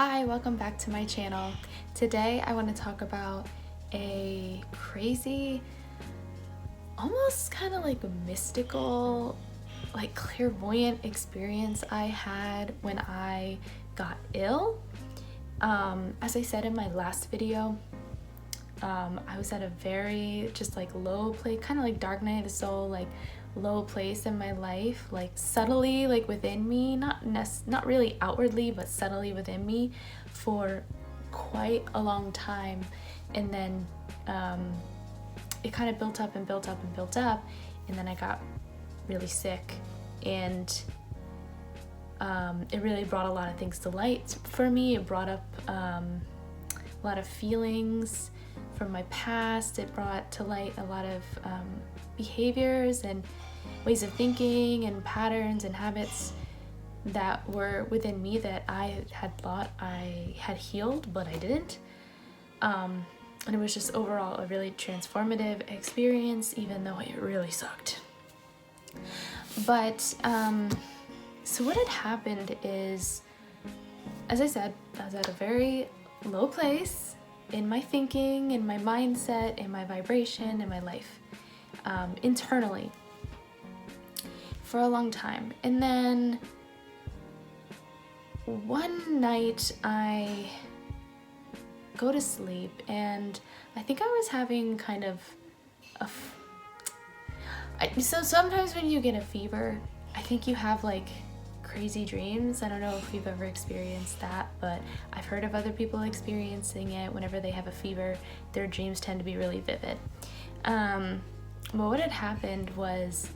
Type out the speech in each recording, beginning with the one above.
Hi, welcome back to my channel. Today I want to talk about a crazy, almost kind of like mystical, like clairvoyant experience I had when I got ill. As I said in my last video, I was at a very just like low place, kind of like dark night of the soul, like low place in my life, like subtly, like within me, not really outwardly, but subtly within me for quite a long time. And then it kind of built up and built up and built up, and then I got really sick, and it really brought a lot of things to light for me. It brought up a lot of feelings from my past. It brought to light a lot of behaviors and ways of thinking and patterns and habits that were within me that I had thought I had healed, but I didn't. And it was just overall a really transformative experience, even though it really sucked. But so what had happened is, as I said, I was at a very low place in my thinking, in my mindset, in my vibration, in my life, internally, for a long time. And then one night I go to sleep, and I think I was having kind of so sometimes when you get a fever, I think you have like crazy dreams. I don't know if you've ever experienced that, but I've heard of other people experiencing it. Whenever they have a fever, their dreams tend to be really vivid. But what had happened was,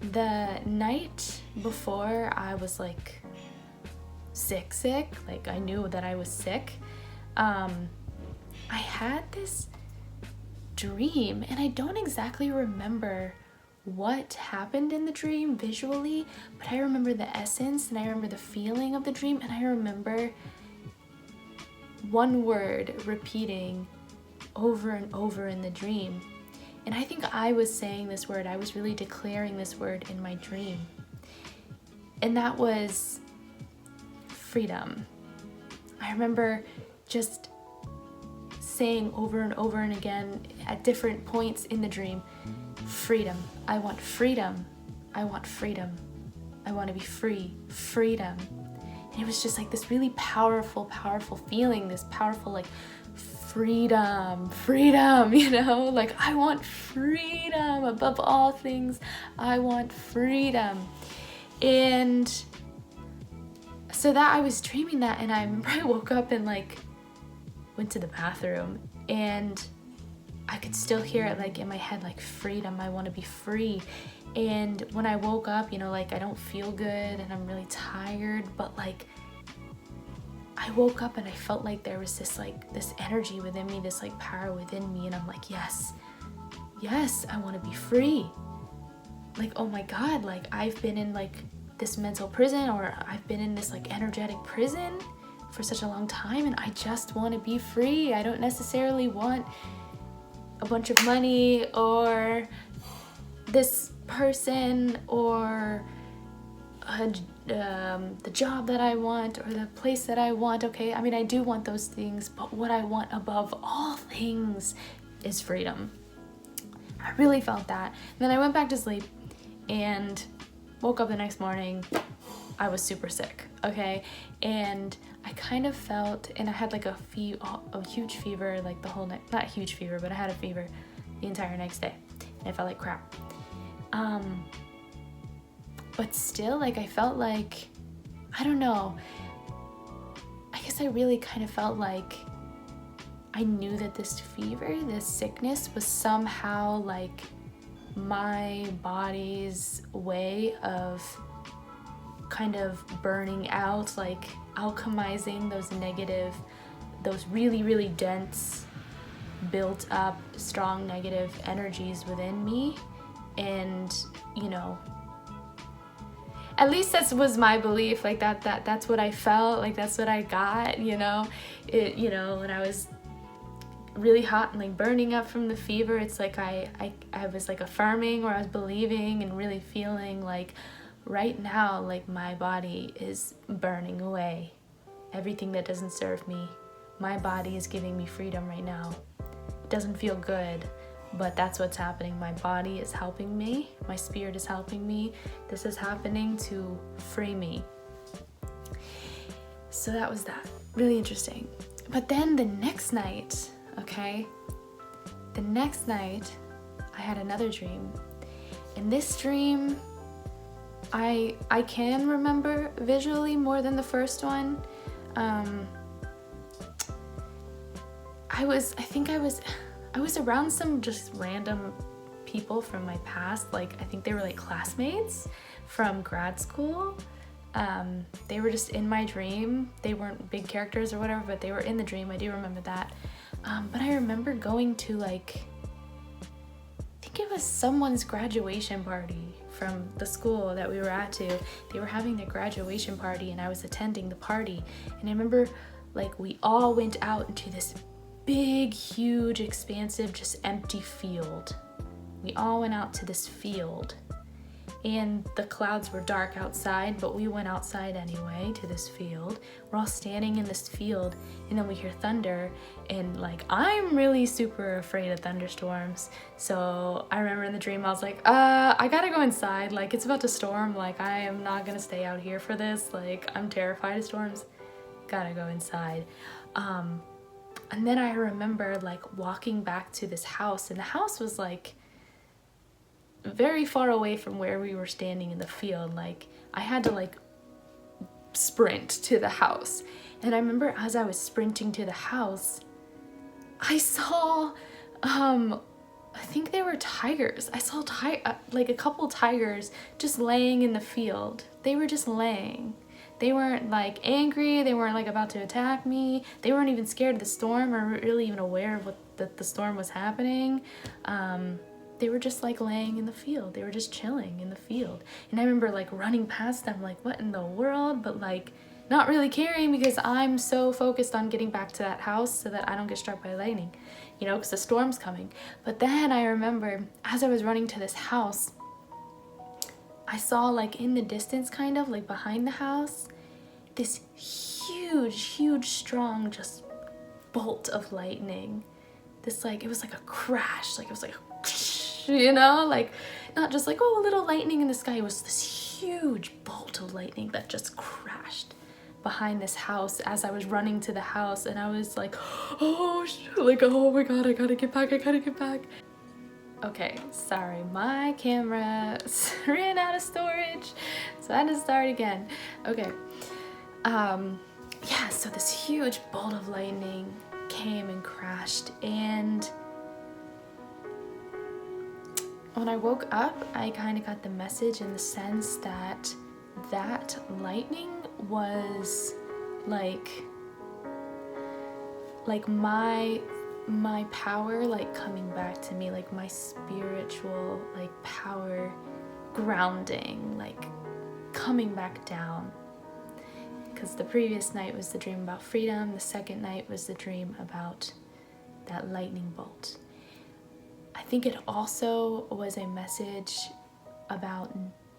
the night before I was like sick, like I knew that I was sick, I had this dream, and I don't exactly remember what happened in the dream visually, but I remember the essence, and I remember the feeling of the dream, and I remember one word repeating over and over in the dream. And I think I was saying this word, I was really declaring this word in my dream. And that was freedom. I remember just saying over and over and again at different points in the dream, freedom. I want freedom. I want freedom. I want to be free. Freedom. And it was just like this really powerful feeling, this powerful like freedom, you know, like I want freedom above all things. I want freedom. And so that I was dreaming that, and I remember I woke up and like went to the bathroom, and I could still hear it like in my head, like freedom, I want to be free. And when I woke up, you know, like I don't feel good and I'm really tired, but like I woke up and I felt like there was this like this energy within me, this like power within me, and I'm like, yes, I want to be free. Like, oh my God, like I've been in like this mental prison, or I've been in this like energetic prison for such a long time, and I just want to be free. I don't necessarily want a bunch of money or this person or the job that I want or the place that I want. Okay, I mean, I do want those things, but what I want above all things is freedom. I really felt that. And then I went back to sleep and woke up the next morning. I was super sick, okay? And I kind of felt, and I had like a huge fever like the whole night. Not huge fever, but I had a fever the entire next day, and I felt like crap. But still, like I felt like, I don't know, I guess I really kind of felt like I knew that this fever, this sickness was somehow like my body's way of kind of burning out, like alchemizing those negative, those really dense, built up, strong negative energies within me. And, you know, at least that was my belief, like that's what I felt, like that's what I got, you know. It, you know, when I was really hot and like burning up from the fever, it's like I was like affirming, or I was believing and really feeling like right now, like my body is burning away, everything that doesn't serve me. My body is giving me freedom right now. It doesn't feel good, but that's what's happening. My body is helping me. My spirit is helping me. This is happening to free me. So that was that. Really interesting. But then the next night, I had another dream. In this dream, I can remember visually more than the first one. I was around some just random people from my past. Like, I think they were like classmates from grad school. They were just in my dream. They weren't big characters or whatever, but they were in the dream. I do remember that. But I remember going to like, I think it was someone's graduation party from the school that we were at too. They were having their graduation party and I was attending the party. And I remember like we all went out into this big, huge, expansive, just empty field. We all went out to this field and the clouds were dark outside, but we went outside anyway to this field. We're all standing in this field and then we hear thunder, and like I'm really super afraid of thunderstorms. So I remember in the dream I was like, I gotta go inside, like it's about to storm, like I am not gonna stay out here for this, like I'm terrified of storms, gotta go inside. And then I remember like walking back to this house, and the house was like very far away from where we were standing in the field. Like I had to like sprint to the house. And I remember as I was sprinting to the house, I saw, I think they were tigers. I saw like a couple tigers just laying in the field. They were just laying. They weren't like angry. They weren't like about to attack me. They weren't even scared of the storm or really even aware of that the storm was happening. They were just like laying in the field. They were just chilling in the field. And I remember like running past them like, what in the world? But like not really caring because I'm so focused on getting back to that house so that I don't get struck by lightning, you know, because the storm's coming. But then I remember as I was running to this house, I saw like in the distance, kind of like behind the house, this huge, strong just bolt of lightning. This like, it was like a crash, like it was like you know, like not just like, oh, a little lightning in the sky. It was this huge bolt of lightning that just crashed behind this house as I was running to the house. And I was like, oh, like, oh my God, I gotta get back. Okay, sorry, my camera ran out of storage, so I had to start again. Okay, yeah, so this huge bolt of lightning came and crashed, and when I woke up, I kind of got the message in the sense that that lightning was like my power like coming back to me, like my spiritual like power grounding, like coming back down. Because the previous night was the dream about freedom, the second night was the dream about that lightning bolt. I think it also was a message about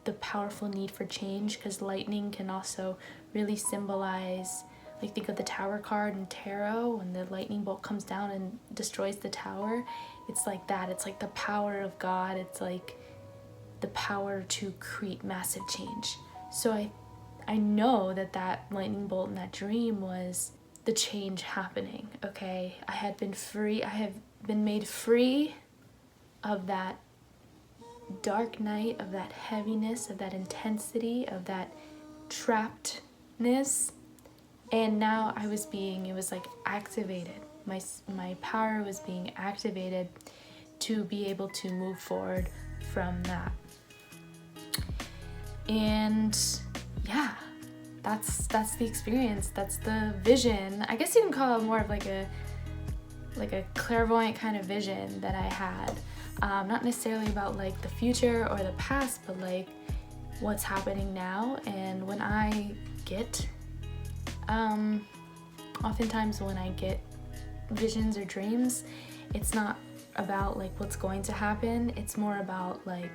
the powerful need for change, because lightning can also really symbolize, like think of the Tower card in tarot, when the lightning bolt comes down and destroys the tower. It's like that. It's like the power of God. It's like the power to create massive change. So I know that lightning bolt in that dream was the change happening, okay? I have been made free of that dark night, of that heaviness, of that intensity, of that trappedness. And now it was like activated. My power was being activated to be able to move forward from that. And yeah, that's the experience. That's the vision. I guess you can call it more of like a clairvoyant kind of vision that I had. Not necessarily about like the future or the past, but like what's happening now. And when I get oftentimes when I get visions or dreams, it's not about like what's going to happen. It's more about like,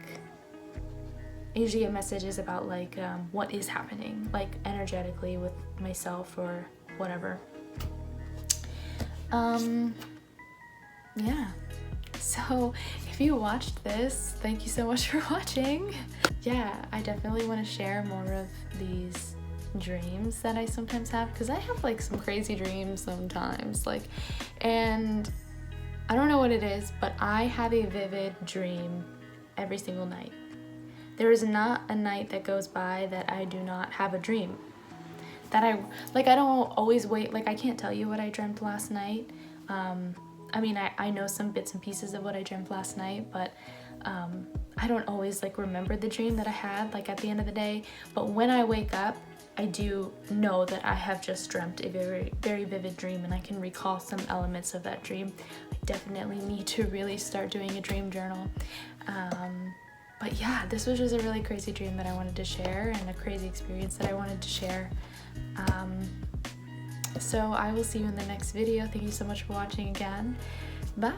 usually a message is about like what is happening, like energetically with myself or whatever. Yeah. So if you watched this, thank you so much for watching. Yeah, I definitely want to share more of these dreams that I sometimes have, because I have like some crazy dreams sometimes, like, and I don't know what it is, but I have a vivid dream every single night. There is not a night that goes by that I do not have a dream. That I don't always wait, like I can't tell you what I dreamt last night. I mean, I know some bits and pieces of what I dreamt last night, but I don't always like remember the dream that I had like at the end of the day. But when I wake up, I do know that I have just dreamt a very, very vivid dream, and I can recall some elements of that dream. I definitely need to really start doing a dream journal. But yeah, this was just a really crazy dream that I wanted to share, and a crazy experience that I wanted to share. So I will see you in the next video. Thank you so much for watching again. Bye.